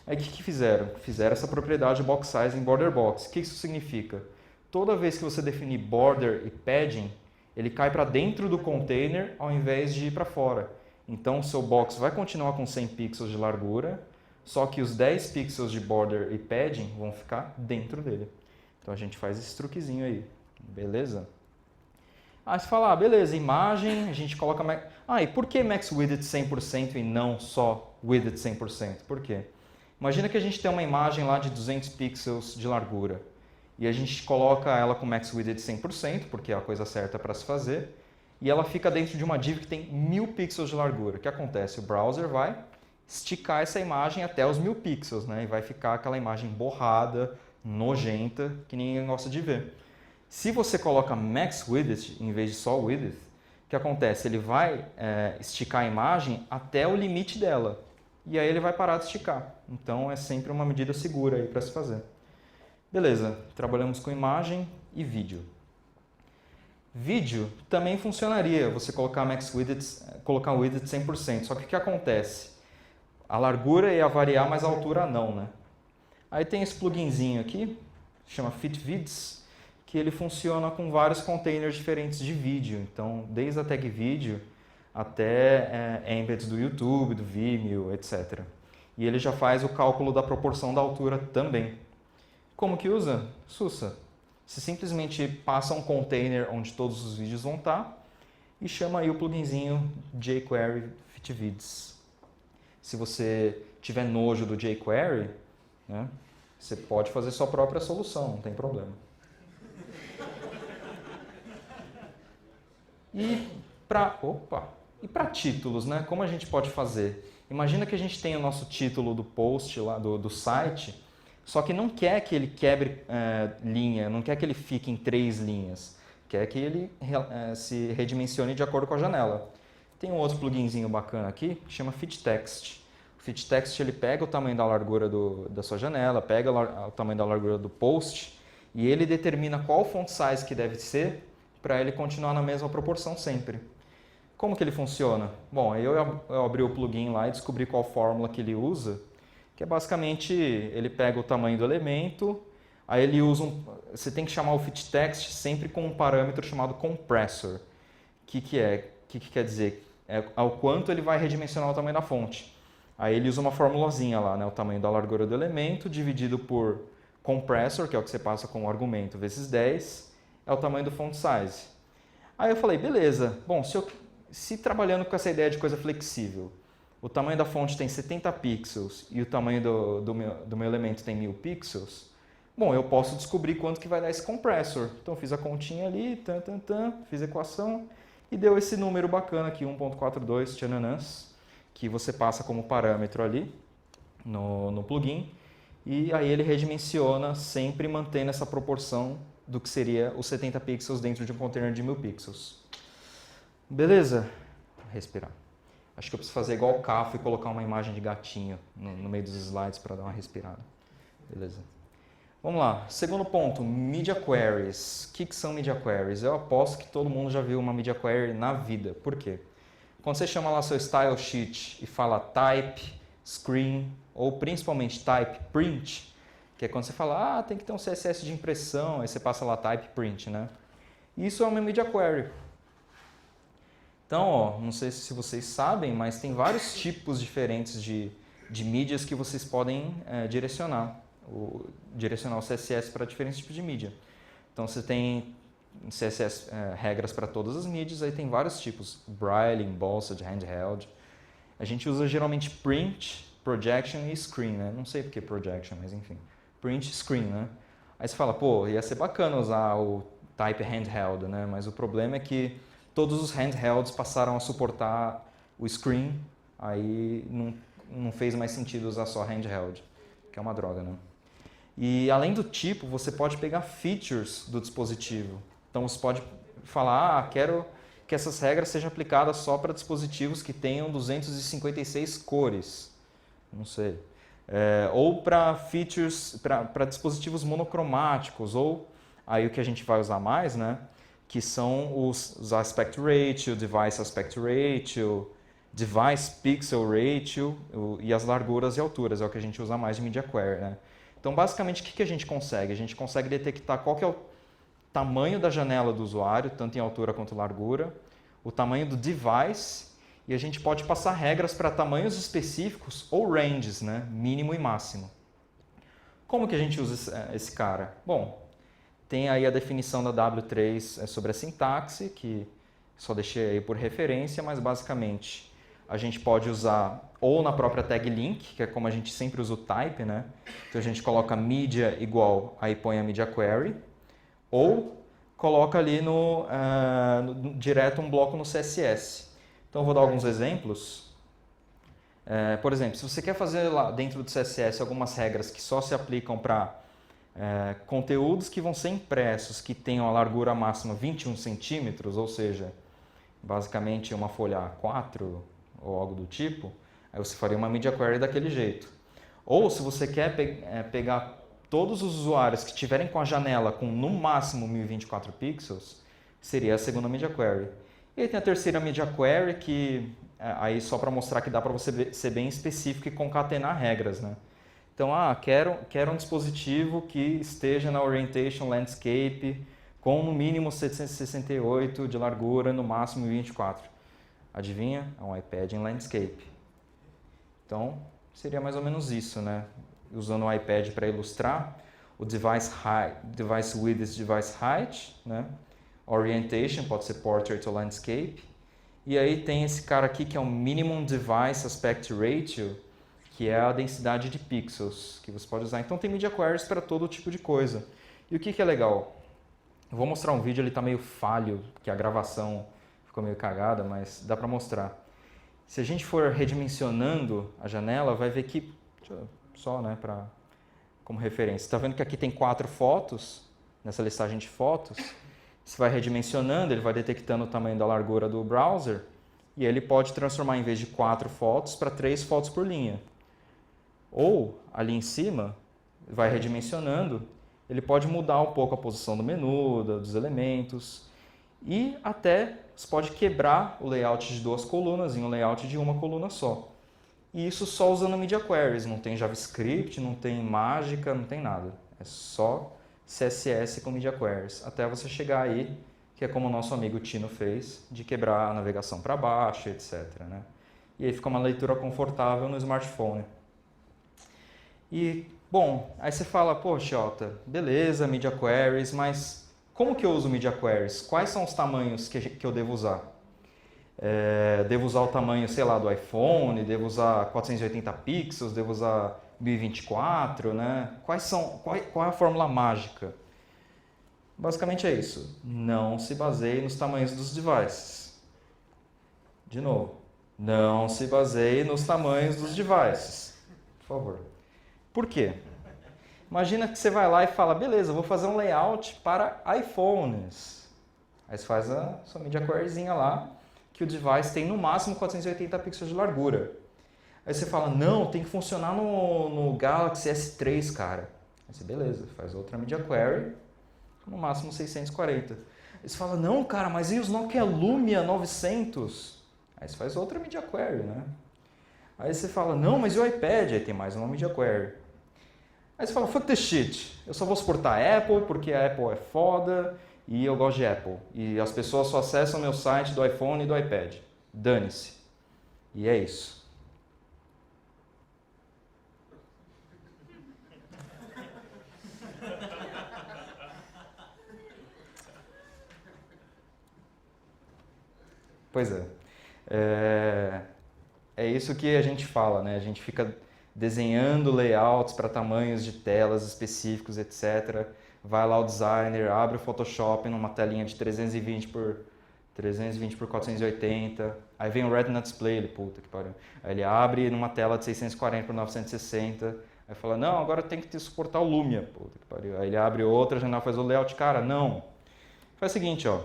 Aí o que fizeram? Fizeram essa propriedade box size em border box. O que isso significa? Toda vez que você definir border e padding, ele cai para dentro do container ao invés de ir para fora. Então o seu box vai continuar com 100 pixels de largura, só que os 10 pixels de border e padding vão ficar dentro dele. Então a gente faz esse truquezinho aí, beleza? Aí você fala, beleza, imagem, a gente coloca... e por que max width 100% e não só width 100%? Por quê? Imagina que a gente tem uma imagem lá de 200 pixels de largura e a gente coloca ela com max width 100%, porque é a coisa certa para se fazer, e ela fica dentro de uma div que tem 1000 pixels de largura. O que acontece? O browser vai esticar essa imagem até os 1000 pixels, né? E vai ficar aquela imagem borrada, nojenta, que ninguém gosta de ver. Se você coloca max width em vez de só width, o que acontece? Ele vai esticar a imagem até o limite dela. E aí ele vai parar de esticar. Então é sempre uma medida segura aí para se fazer. Beleza, trabalhamos com imagem e vídeo. Vídeo também funcionaria, você colocar max width, colocar width 100%. Só que o que acontece? A largura ia variar, mas a altura não, né? Aí tem esse pluginzinho aqui, chama FitVids, que ele funciona com vários containers diferentes de vídeo. Então, desde a tag vídeo até embeds do YouTube, do Vimeo, etc. E ele já faz o cálculo da proporção da altura também. Como que usa? Sussa. Você simplesmente passa um container onde todos os vídeos vão estar e chama aí o pluginzinho jQuery FitVids. Se você tiver nojo do jQuery, né, você pode fazer sua própria solução, não tem problema. E para títulos, né? Como a gente pode fazer? Imagina que a gente tem o nosso título do post lá do site, só que não quer que ele quebre linha, não quer que ele fique em 3 linhas, quer que ele se redimensione de acordo com a janela. Tem um outro pluginzinho bacana aqui, que chama FitText. O FitText ele pega o tamanho da largura da sua janela, pega o tamanho da largura do post e ele determina qual font size que deve ser para ele continuar na mesma proporção sempre. Como que ele funciona? Bom, eu abri o plugin lá e descobri qual fórmula que ele usa, que é basicamente, ele pega o tamanho do elemento, aí ele usa você tem que chamar o FitText sempre com um parâmetro chamado compressor. O que quer dizer? É ao quanto ele vai redimensionar o tamanho da fonte. Aí ele usa uma formulazinha lá, né? O tamanho da largura do elemento dividido por compressor, que é o que você passa com o argumento, vezes 10, é o tamanho do font size. Aí eu falei, beleza, bom, se trabalhando com essa ideia de coisa flexível, o tamanho da fonte tem 70 pixels e o tamanho do meu elemento tem 1000 pixels, bom, eu posso descobrir quanto que vai dar esse compressor. Então eu fiz a continha ali, fiz a equação e deu esse número bacana aqui, 1.42 tchananãs, que você passa como parâmetro ali no plugin e aí ele redimensiona sempre mantendo essa proporção do que seria os 70 pixels dentro de um container de 1000 pixels. Beleza? Respirar. Acho que eu preciso fazer igual o Cafo e colocar uma imagem de gatinho no meio dos slides para dar uma respirada. Beleza. Vamos lá. Segundo ponto, Media Queries. O que são Media Queries? Eu aposto que todo mundo já viu uma Media Query na vida. Por quê? Quando você chama lá seu Style Sheet e fala Type, Screen ou principalmente Type Print, que é quando você fala, tem que ter um CSS de impressão, aí você passa lá Type Print, né? Isso é uma Media Query. Então, ó, não sei se vocês sabem, mas tem vários tipos diferentes de mídias que vocês podem direcionar o CSS para diferentes tipos de mídia. Então, você tem CSS, regras para todas as mídias, aí tem vários tipos, Braille, Embossed, Handheld. A gente usa geralmente Print, Projection e Screen, né? Não sei porque Projection, mas enfim. Print e Screen, né? Aí você fala, pô, ia ser bacana usar o Type Handheld, né? Mas o problema é que todos os handhelds passaram a suportar o Screen, aí não fez mais sentido usar só handheld, que é uma droga, né? E além do tipo, você pode pegar features do dispositivo. Então você pode falar, quero que essas regras sejam aplicadas só para dispositivos que tenham 256 cores. Não sei. Ou para features, para dispositivos monocromáticos, ou aí o que a gente vai usar mais, né? Que são os aspect ratio, device aspect ratio, device pixel ratio e as larguras e alturas, é o que a gente usa mais de Media Query, né? Então, basicamente, o que a gente consegue? A gente consegue detectar qual que é o tamanho da janela do usuário, tanto em altura quanto largura, o tamanho do device, e a gente pode passar regras para tamanhos específicos ou ranges, né? Mínimo e máximo. Como que a gente usa esse cara? Bom, tem aí a definição da W3 sobre a sintaxe, que só deixei aí por referência, mas basicamente a gente pode usar ou na própria tag link, que é como a gente sempre usa o type, né? Então a gente coloca media igual, aí põe a media query, ou coloca ali direto um bloco no CSS. Então eu vou dar alguns exemplos. Por exemplo, se você quer fazer lá dentro do CSS algumas regras que só se aplicam para conteúdos que vão ser impressos, que tenham a largura máxima 21 centímetros, ou seja, basicamente uma folha A4 ou algo do tipo, aí você faria uma media query daquele jeito. Ou se você quer pegar todos os usuários que estiverem com a janela com no máximo 1024 pixels, seria a segunda media query. E aí tem a terceira media query, que aí só para mostrar que dá para você ser bem específico e concatenar regras, né? Então, quero um dispositivo que esteja na Orientation Landscape com no mínimo 768 de largura, no máximo 24. Adivinha? É um iPad em Landscape. Então, seria mais ou menos isso, né? Usando o iPad para ilustrar, o device width, device height, né? Orientation, pode ser Portrait ou Landscape. E aí tem esse cara aqui que é o Minimum Device Aspect Ratio, que é a densidade de pixels que você pode usar. Então tem media queries para todo tipo de coisa. E o que é legal? Eu vou mostrar um vídeo, ele está meio falho, que a gravação ficou meio cagada, mas dá para mostrar. Se a gente for redimensionando a janela, vai ver que, só né, como referência, está vendo que aqui tem 4 fotos, nessa listagem de fotos. Você vai redimensionando, ele vai detectando o tamanho da largura do browser, e ele pode transformar, em vez de 4 fotos, para 3 fotos por linha. Ou, ali em cima, vai redimensionando, ele pode mudar um pouco a posição do menu, dos elementos, e até você pode quebrar o layout de 2 colunas em um layout de uma coluna só. E isso só usando Media Queries, não tem JavaScript, não tem mágica, não tem nada. É só CSS com Media Queries, até você chegar aí, que é como o nosso amigo Tino fez, de quebrar a navegação para baixo, etc. Né? E aí fica uma leitura confortável no smartphone. E, bom, aí você fala, poxa, Jota, beleza, Media Queries, mas como que eu uso Media Queries? Quais são os tamanhos que eu devo usar? Devo usar o tamanho, sei lá, do iPhone, devo usar 480 pixels, devo usar 1024, né? Qual é a fórmula mágica? Basicamente é isso. Não se baseie nos tamanhos dos devices. De novo, não se baseie nos tamanhos dos devices. Por favor. Por quê? Imagina que você vai lá e fala, beleza, vou fazer um layout para iPhones. Aí você faz a sua media queryzinha lá, que o device tem no máximo 480 pixels de largura. Aí você fala, não, tem que funcionar no Galaxy S3, cara. Aí você, beleza, faz outra Media Query, no máximo 640. Aí você fala, não, cara, mas e os Nokia Lumia 900? Aí você faz outra Media Query, né? Aí você fala, não, mas e o iPad? Aí tem mais uma Media Query. Aí você fala, fuck the shit, eu só vou suportar a Apple porque a Apple é foda e eu gosto de Apple. E as pessoas só acessam meu site do iPhone e do iPad. Dane-se. E é isso. Pois é isso que a gente fala, né? A gente fica desenhando layouts para tamanhos de telas específicos, etc. Vai lá o designer, abre o Photoshop numa telinha de 320 por 480. Aí vem o Retina Display, ele, puta que pariu. Aí ele abre numa tela de 640 por 960. Aí fala, não, agora tem que suportar o Lumia, puta que pariu. Aí ele abre outra janela, faz o layout, cara, não. Faz o seguinte, ó.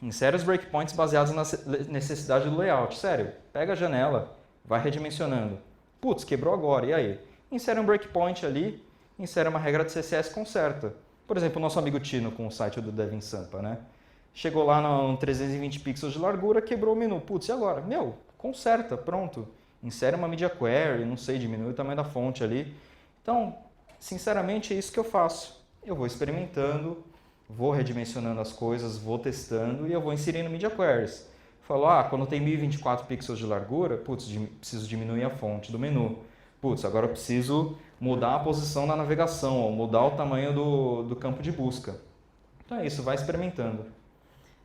Insere os breakpoints baseados na necessidade do layout. Sério, pega a janela, vai redimensionando. Putz, quebrou agora, e aí? Insere um breakpoint ali, insere uma regra de CSS, conserta. Por exemplo, o nosso amigo Tino com o site do Devin Sampa, né? Chegou lá no 320 pixels de largura, quebrou o menu. Putz, e agora? Meu, conserta, pronto. Insere uma media query, não sei, diminui o tamanho da fonte ali. Então, sinceramente, é isso que eu faço. Eu vou experimentando, vou redimensionando as coisas, vou testando e eu vou inserindo media queries. Falo, quando tem 1024 pixels de largura, putz, preciso diminuir a fonte do menu. Putz, agora eu preciso mudar a posição na navegação, ou mudar o tamanho do campo de busca. Então é isso, vai experimentando.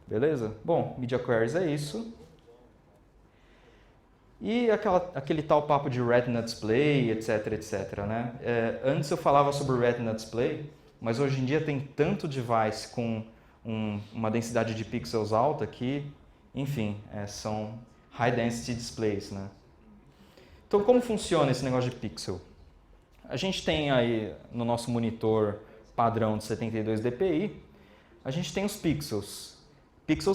Beleza? Bom, media queries é isso. E aquele tal papo de Retina Display, etc, etc, né? Antes eu falava sobre Retina Display, mas hoje em dia tem tanto device com uma densidade de pixels alta que, enfim, são High Density Displays, né? Então, como funciona esse negócio de pixel? A gente tem aí no nosso monitor padrão de 72 dpi, a gente tem os pixels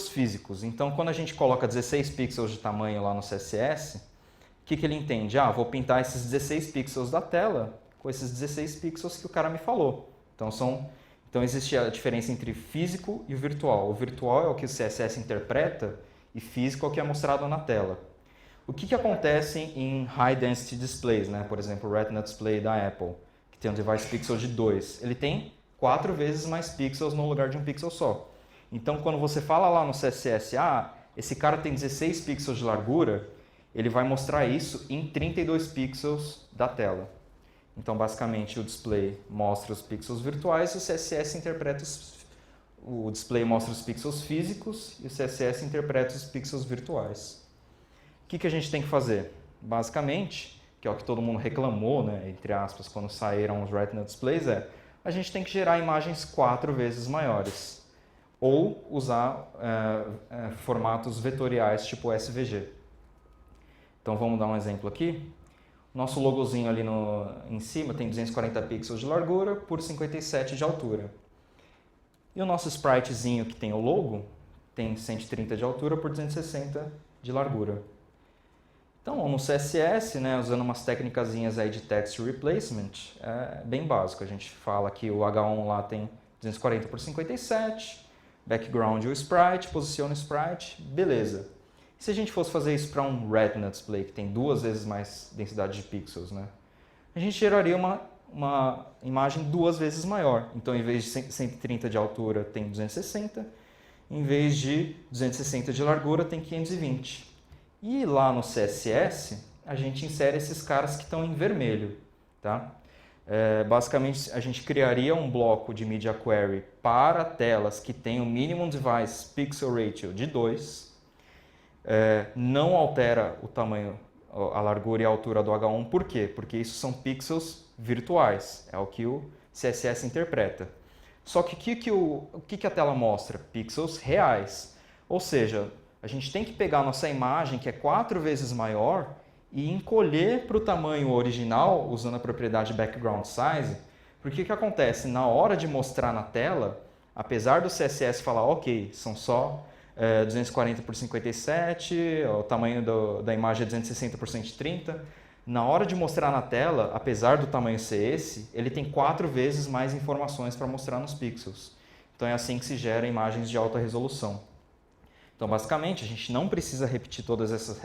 físicos. Então, quando a gente coloca 16 pixels de tamanho lá no CSS, o que ele entende? Vou pintar esses 16 pixels da tela com esses 16 pixels que o cara me falou. Então existe a diferença entre físico e o virtual. O virtual é o que o CSS interpreta e físico é o que é mostrado na tela. O que acontece em High Density Displays, né? Por exemplo, o Retina Display da Apple, que tem um device pixel de 2. Ele tem 4 vezes mais pixels no lugar de um pixel só. Então, quando você fala lá no CSS, esse cara tem 16 pixels de largura, ele vai mostrar isso em 32 pixels da tela. Então, basicamente, o display mostra os pixels virtuais e o CSS interpreta o display mostra os pixels físicos e o CSS interpreta os pixels virtuais. O que a gente tem que fazer? Basicamente, que é o que todo mundo reclamou, né, entre aspas, quando saíram os Retina Displays, a gente tem que gerar imagens 4 vezes maiores ou usar formatos vetoriais tipo SVG. Então, vamos dar um exemplo aqui. Nosso logozinho ali em cima tem 240 pixels de largura por 57 de altura. E o nosso spritezinho que tem o logo tem 130 de altura por 260 de largura. Então, no CSS, né, usando umas técnicazinhas aí de text replacement, é bem básico. A gente fala que o H1 lá tem 240 por 57, background o sprite, posiciona o sprite, beleza. E se a gente fosse fazer isso para um Retina Display, que tem 2 vezes mais densidade de pixels, né? A gente geraria uma imagem 2 vezes maior. Então, em vez de 130 de altura, tem 260. Em vez de 260 de largura, tem 520. E lá no CSS, a gente insere esses caras que estão em vermelho. Tá? Basicamente, a gente criaria um bloco de Media Query para telas que têm o Minimum Device Pixel Ratio de 2. Não altera o tamanho, a largura e a altura do H1. Por quê? Porque isso são pixels virtuais. É o que o CSS interpreta. Só que o que a tela mostra? Pixels reais. Ou seja, a gente tem que pegar a nossa imagem, que é 4 vezes maior, e encolher para o tamanho original, usando a propriedade background size, porque o que acontece? Na hora de mostrar na tela, apesar do CSS falar, ok, são só 240 por 57, o tamanho da imagem é 260 por 130. Na hora de mostrar na tela, apesar do tamanho ser esse, ele tem 4 vezes mais informações para mostrar nos pixels. Então é assim que se gera imagens de alta resolução. Então basicamente a gente não precisa repetir todas essas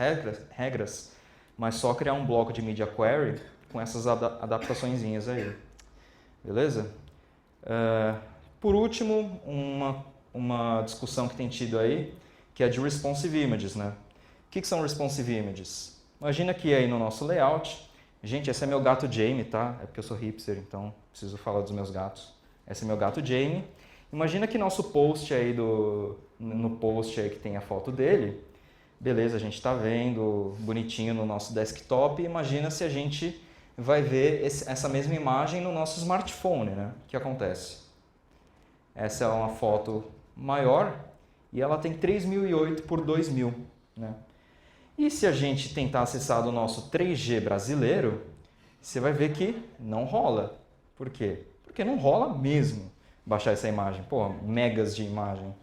regras, mas só criar um bloco de Media Query com essas adaptaçõezinhas aí. Beleza? Por último, uma discussão que tem tido aí, que é de Responsive Images, né? O que são Responsive Images? Imagina que aí no nosso layout, gente, esse é meu gato Jamie, tá? É porque eu sou hipster, então preciso falar dos meus gatos. Esse é meu gato Jamie. Imagina que nosso post aí no post aí que tem a foto dele, beleza, a gente está vendo bonitinho no nosso desktop. Imagina se a gente vai ver essa mesma imagem no nosso smartphone, né? O que acontece? Essa é uma foto maior e ela tem 3008 por 2000, né? E se a gente tentar acessar do nosso 3G brasileiro, você vai ver que não rola. Por quê? Porque não rola mesmo baixar essa imagem. Pô, megas de imagem.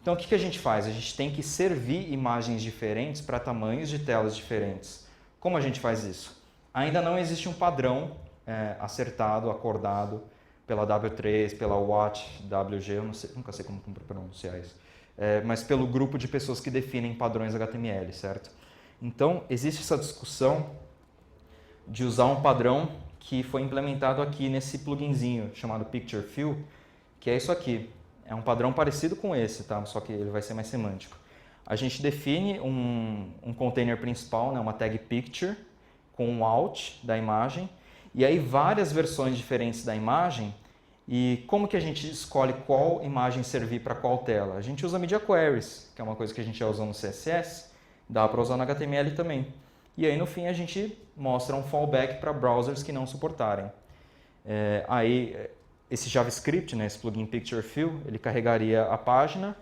Então o que a gente faz? A gente tem que servir imagens diferentes para tamanhos de telas diferentes. Como a gente faz isso? Ainda não existe um padrão acertado, acordado pela W3, pela Watch, WG, eu não sei, nunca sei como pronunciar isso, mas pelo grupo de pessoas que definem padrões HTML, certo? Então, existe essa discussão de usar um padrão que foi implementado aqui nesse pluginzinho chamado Picture Fill, que é isso aqui. É um padrão parecido com esse, tá? Só que ele vai ser mais semântico. A gente define um container principal, né? Uma tag picture, com um alt da imagem, e aí várias versões diferentes da imagem. E como que a gente escolhe qual imagem servir para qual tela? A gente usa Media Queries, que é uma coisa que a gente já usou no CSS, dá para usar no HTML também. E aí no fim a gente mostra um fallback para browsers que não suportarem. Aí esse JavaScript, né, esse plugin Picture Fill, ele carregaria a página.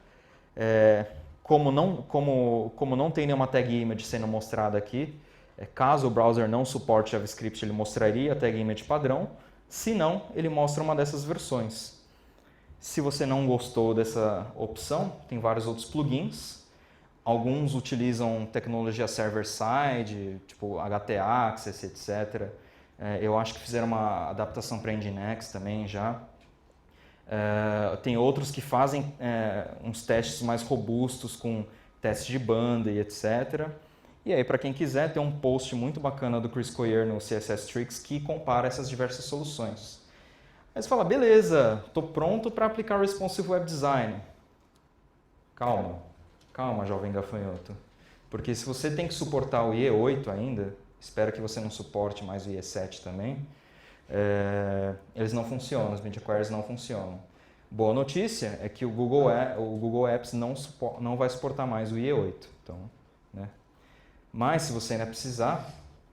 Como não tem nenhuma tag image sendo mostrada aqui, caso o browser não suporte JavaScript, ele mostraria a tag image padrão. Se não, ele mostra uma dessas versões. Se você não gostou dessa opção, tem vários outros plugins. Alguns utilizam tecnologia server-side, tipo HT-Access, etc. Eu acho que fizeram uma adaptação para Nginx também já. Tem outros que fazem uns testes mais robustos com testes de banda e etc. E aí, para quem quiser, tem um post muito bacana do Chris Coyier no CSS Tricks que compara essas diversas soluções. Aí você fala, beleza, estou pronto para aplicar Responsive Web Design. Calma, calma, jovem gafanhoto. Porque se você tem que suportar o IE8 ainda, espero que você não suporte mais o IE7 também, eles não funcionam, os Media Queries não funcionam. Boa notícia é que o Google Apps não vai suportar mais o IE8. Então, né? Mas se você ainda precisar,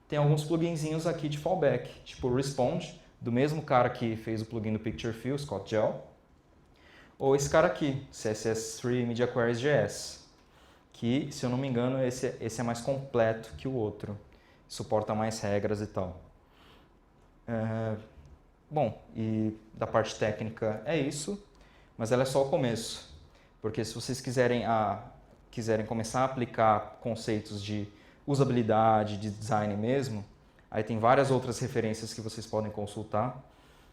tem alguns pluginzinhos aqui de fallback, tipo o Respond, do mesmo cara que fez o plugin do Picture Fill, Scott Gell, ou esse cara aqui, CSS3 Media Queries JS, que, se eu não me engano, esse é mais completo que o outro, suporta mais regras e tal. Bom, e da parte técnica é isso, mas ela é só o começo, porque se vocês quiserem começar a aplicar conceitos de usabilidade, de design mesmo, aí tem várias outras referências que vocês podem consultar,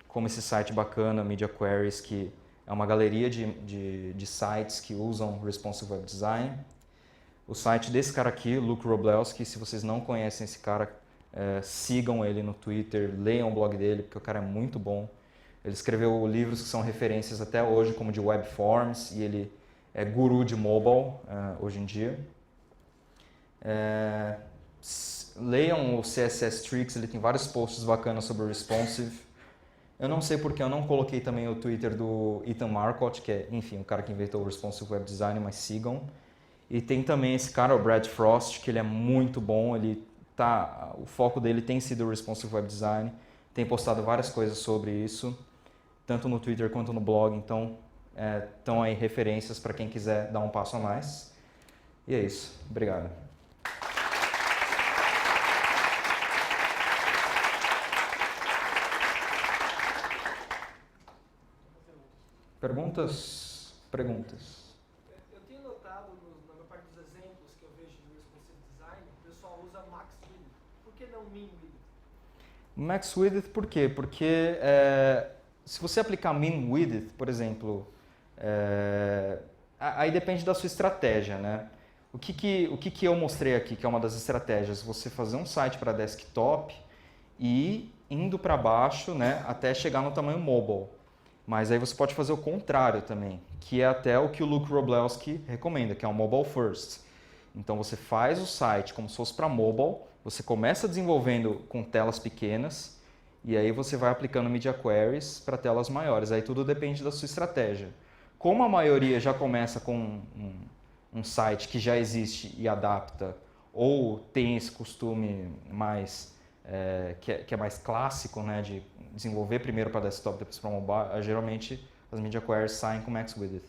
como esse site bacana, Media Queries, que é uma galeria de sites que usam Responsive Web Design. O site desse cara aqui, Luke Wroblewski, se vocês não conhecem esse cara, sigam ele no Twitter, leiam o blog dele, porque o cara é muito bom. Ele escreveu livros que são referências até hoje, como de Web Forms, e ele é guru de mobile hoje em dia. Leiam o CSS Tricks, ele tem vários posts bacanas sobre responsive. Eu não sei porque eu não coloquei também o Twitter do Ethan Marcotte, que é, enfim, o cara que inventou o Responsive Web Design, mas sigam. E tem também esse cara, o Brad Frost, que ele é muito bom, o foco dele tem sido o Responsive Web Design, tem postado várias coisas sobre isso, tanto no Twitter quanto no blog, então estão aí referências para quem quiser dar um passo a mais. E é isso. Obrigado. Perguntas? Eu tenho notado Max Width por quê? Porque se você aplicar Min Width, por exemplo, aí depende da sua estratégia, né? O que eu mostrei aqui, que é uma das estratégias? Você fazer um site para desktop e ir indo para baixo, né, até chegar no tamanho mobile. Mas aí você pode fazer o contrário também, que é até o que o Luke Wroblewski recomenda, que é o mobile first. Então você faz o site como se fosse para mobile, você começa desenvolvendo com telas pequenas e aí você vai aplicando media queries para telas maiores. Aí tudo depende da sua estratégia. Como a maioria já começa com um site que já existe e adapta, ou tem esse costume mais que é mais clássico, né, de desenvolver primeiro para desktop, depois para mobile, geralmente as media queries saem com Max Width,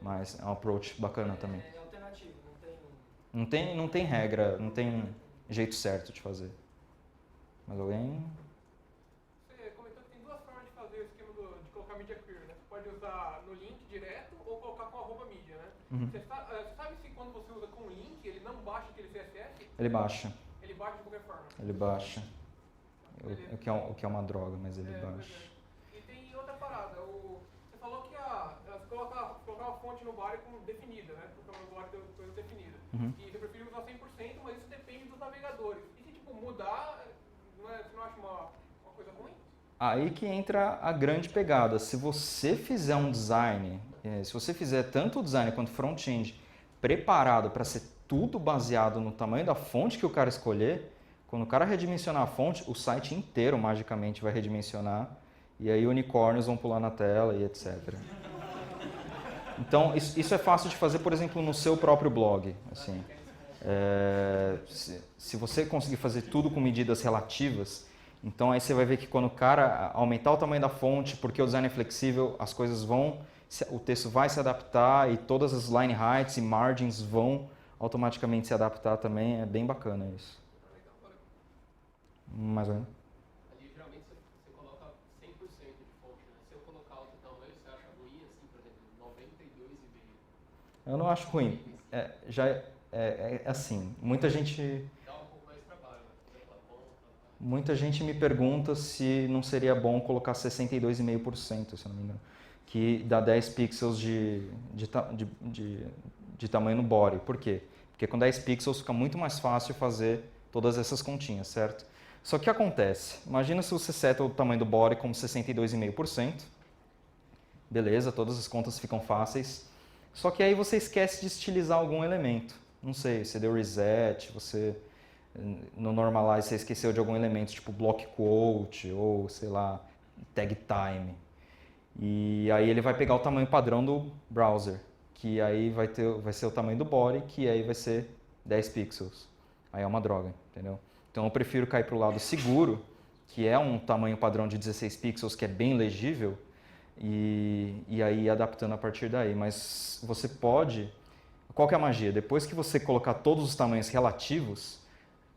mas é um approach bacana também. É alternativo, não tem... Não tem regra, não tem jeito certo de fazer. Mas alguém? Você comentou que tem duas formas de fazer o esquema de colocar media query, né? Você pode usar no link direto ou colocar com @media, né? Uhum. Você sabe se quando você usa com link, ele não baixa aquele CSS? Ele baixa. Ele baixa de qualquer forma? Ele baixa. O que é uma droga, mas ele baixa. E tem outra parada. Você falou que você colocar a fonte no body como definida, né? Porque o body deu coisa definida. Uhum. E você prefere usar 100%, mas isso depende dos navegadores. E se tipo, mudar, você não acha uma coisa ruim? Aí que entra a grande pegada. Se você fizer um design, se você fizer tanto o design quanto o front-end preparado para ser tudo baseado no tamanho da fonte que o cara escolher, quando o cara redimensionar a fonte, o site inteiro magicamente vai redimensionar e aí unicórnios vão pular na tela e etc. Então, isso é fácil de fazer, por exemplo, no seu próprio blog. Assim, se você conseguir fazer tudo com medidas relativas, então aí você vai ver que quando o cara aumentar o tamanho da fonte, porque o design é flexível, as coisas o texto vai se adaptar e todas as line heights e margins vão automaticamente se adaptar também. É bem bacana isso. Mais ou menos. Ali geralmente você coloca 100% de fonte, né? Se eu colocar outro tamanho, você acha ruim, assim, por exemplo, 92,5. Eu não acho ruim. É assim, muita gente... Dá um pouco mais de trabalho, né? Fazer aquela ponta. Muita gente me pergunta se não seria bom colocar 62,5%, se eu não me engano, que dá 10 pixels de tamanho no body. Por quê? Porque com 10 pixels fica muito mais fácil fazer todas essas continhas, certo? Só que o que acontece? Imagina se você seta o tamanho do body como 62,5%. Beleza, todas as contas ficam fáceis. Só que aí você esquece de estilizar algum elemento. Não sei, você deu reset, você no normalize você esqueceu de algum elemento, tipo block quote ou, sei lá, tag time. E aí ele vai pegar o tamanho padrão do browser, que aí vai ser o tamanho do body, que aí vai ser 10 pixels. Aí é uma droga, entendeu? Então eu prefiro cair para o lado seguro, que é um tamanho padrão de 16 pixels, que é bem legível, e aí adaptando a partir daí. Mas você pode... Qual que é a magia? Depois que você colocar todos os tamanhos relativos,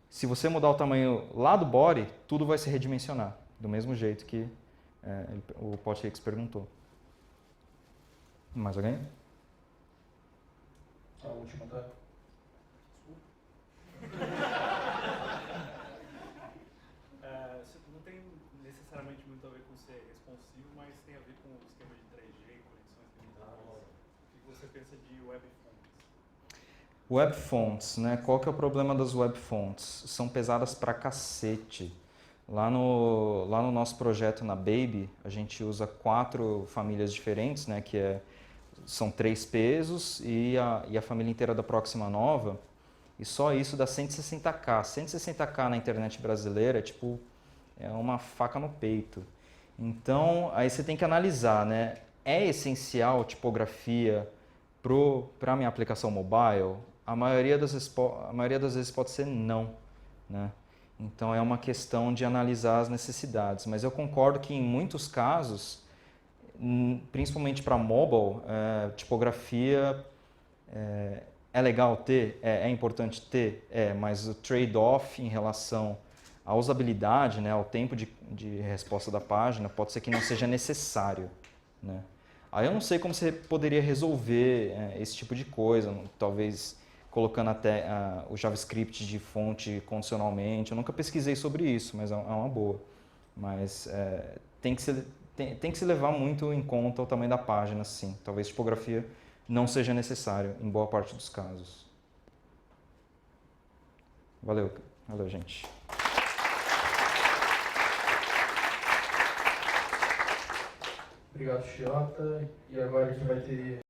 se você mudar o tamanho lá do body, tudo vai se redimensionar, do mesmo jeito que o Potix perguntou. Mais alguém? A última, tá? Não tem necessariamente muito a ver com ser responsivo, mas tem a ver com o esquema de 3G, conexões limitadas. O que você pensa de web fonts? Web fonts, né? Qual que é o problema das web fonts? São pesadas pra cacete. Lá no nosso projeto na Baby, a gente usa 4 famílias diferentes, né? São 3 pesos e a família inteira da Próxima Nova. E só isso dá 160k. 160k na internet brasileira é uma faca no peito. Então, aí você tem que analisar, né? É essencial tipografia para a minha aplicação mobile? A maioria das vezes pode ser não, né? Então é uma questão de analisar as necessidades. Mas eu concordo que em muitos casos, principalmente para mobile, tipografia é legal ter, é importante ter, mas o trade-off em relação à usabilidade, né, ao tempo de resposta da página, pode ser que não seja necessário, né? Aí eu não sei como você poderia resolver esse tipo de coisa, talvez colocando até o JavaScript de fonte condicionalmente. Eu nunca pesquisei sobre isso, mas é uma boa. Mas tem que se levar muito em conta o tamanho da página, sim. Talvez tipografia não seja necessário em boa parte dos casos. Valeu, gente. Obrigado, Chiota. E agora a gente vai ter